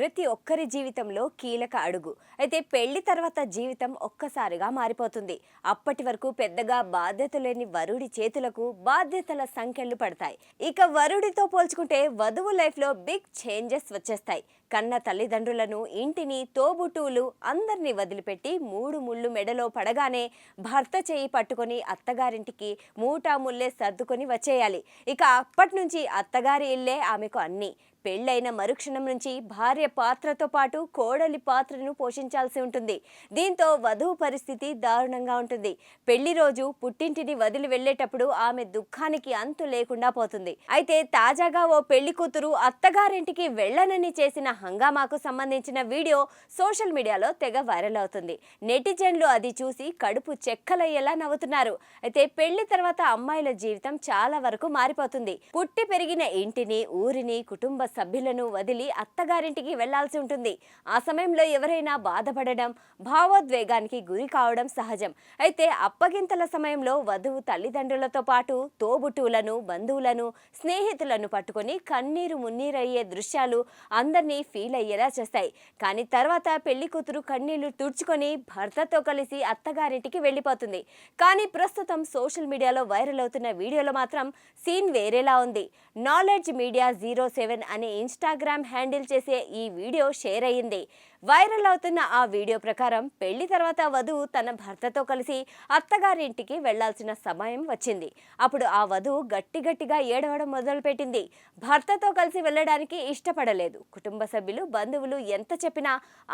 ప్రతి ఒక్కరి జీవితంలో కీలక అడుగు. అయితే పెళ్లి తర్వాత జీవితం ఒక్కసారిగా మారిపోతుంది. అప్పటి వరకు పెద్దగా బాధ్యత లేని వరుడి చేతులకు బాధ్యతల సంఖ్యలు పడతాయి. ఇక వరుడితో పోల్చుకుంటే వధువు లైఫ్లో బిగ్ చేంజెస్ వచ్చేస్తాయి. కన్న తల్లిదండ్రులను, ఇంటిని, తోబుట్టువులు అందరినీ వదిలిపెట్టి మూడు ముళ్ళు మెడలో పడగానే భర్త చేయి పట్టుకొని అత్తగారింటికి మూటాముల్లే సర్దుకొని వచ్చేయాలి. ఇక అప్పటి నుంచి అత్తగారి ఇల్లే ఆమెకు అన్నీ. పెళ్ళైన మరుక్షణం నుంచి భార్య పాత్రతో పాటు కోడలి పాత్రను పోషించాల్సి ఉంటుంది. దీంతో వధువు పరిస్థితి దారుణంగా ఉంటుంది. పెళ్లి రోజు పుట్టింటిని వదిలి వెళ్లేటప్పుడు ఆమె దుఃఖానికి అంతు లేకుండా పోతుంది. అయితే తాజాగా ఓ పెళ్లి కూతురు అత్తగారింటికి వెళ్లనని చేసిన హంగామాకు సంబంధించిన వీడియో సోషల్ మీడియాలో తెగ వైరల్ అవుతుంది. నెటిజన్లు అది చూసి కడుపు చెక్కలయ్యేలా నవ్వుతున్నారు. అయితే పెళ్లి తర్వాత అమ్మాయిల జీవితం చాలా వరకు మారిపోతుంది. పుట్టి పెరిగిన ఇంటిని, ఊరిని, కుటుంబ సభ్యులను వదిలి అత్తగారింటికి వెళ్లాల్సి ఉంటుంది. ఆ సమయంలో ఎవరైనా బాధపడడం, భావోద్వేగానికి గురి కావడం సహజం. అయితే అప్పగింతల సమయంలో వధువు తల్లిదండ్రులతో పాటు తోబుట్టువులను, బంధువులను, స్నేహితులను పట్టుకొని కన్నీరు మున్నీరయ్యే దృశ్యాలు అందరినీ ఫీల్ అయ్యేలా చేస్తాయి. కానీ తర్వాత పెళ్లి కూతురు కన్నీళ్లు తుడుచుకొని భర్తతో కలిసి అత్తగారింటికి వెళ్లిపోతుంది. కానీ ప్రస్తుతం సోషల్ మీడియాలో వైరల్ అవుతున్న వీడియోలో మాత్రం సీన్ వేరేలా ఉంది. నాలెడ్జ్ మీడియా 07 అనే ఇన్స్టాగ్రామ్ హ్యాండిల్ చేసే ఈ వీడియో షేర్ అయ్యింది. వైరల్ అవుతున్న ఆ వీడియో ప్రకారం పెళ్లి తర్వాత వధువు తన భర్తతో కలిసి అత్తగారింటికి వెళ్లాల్సిన సమయం వచ్చింది. అప్పుడు ఆ వధువు గట్టిగా ఏడవడం మొదలుపెట్టింది. భర్తతో కలిసి వెళ్ళడానికి ఇష్టపడలేదు. కుటుంబ సభ్యులు, బంధువులు ఎంత చెప్పినా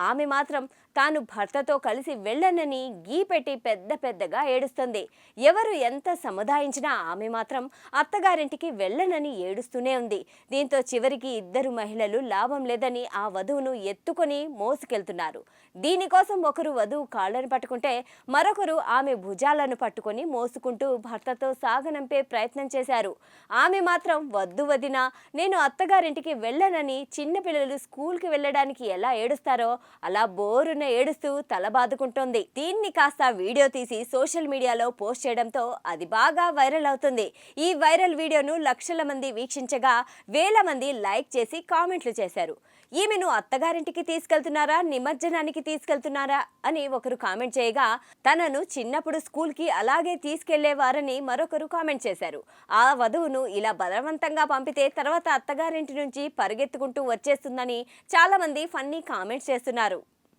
ఆమె మాత్రం తాను భర్తతో కలిసి వెళ్ళనని గీ పెట్టి పెద్దగా ఏడుస్తుంది. ఎవరు ఎంత సముదాయించినా ఆమె మాత్రం అత్తగారింటికి వెళ్ళనని ఏడుస్తూనే ఉంది. దీంతో చివరికి ఇద్దరు మహిళలు లాభం లేదని ఆ వధువును ఎత్తుకొని మోసుకెళ్తున్నారు. దీనికోసం ఒకరు వధువు కాళ్ళను పట్టుకుంటే మరొకరు ఆమె భుజాలను పట్టుకొని మోసుకుంటూ భర్తతో సాగనంపే ప్రయత్నం చేశారు. ఆమె మాత్రం వద్దు వదినా, నేను అత్తగారింటికి వెళ్ళనని చిన్నపిల్లలు స్కూల్కి వెళ్ళడానికి ఎలా ఏడుస్తారో అలా బోరున ఏడుస్తూ తల బాదుకుంటోంది. దీన్ని కాస్త వీడియో తీసి సోషల్ మీడియాలో పోస్ట్ చేయడంతో అది బాగా వైరల్ అవుతుంది. ఈ వైరల్ వీడియోను లక్షల మంది వీక్షించగా వేల మంది లైక్ చేసి కామెంట్లు చేశారు. ఈమెను అత్తగారింటికి తీసుకెళ్తున్నారా, నిమజ్జనానికి తీసుకెళ్తున్నారా అని ఒకరు కామెంట్ చేయగా, తనను చిన్నప్పుడు స్కూల్కి అలాగే తీసుకెళ్లేవారని మరొకరు కామెంట్ చేశారు. ఆ వధువును ఇలా బలవంతంగా పంపితే తర్వాత అత్తగారింటి నుంచి పరిగెత్తుకుంటూ వచ్చేస్తుందని చాలా మంది ఫన్నీ కామెంట్స్ చేస్తున్నారు.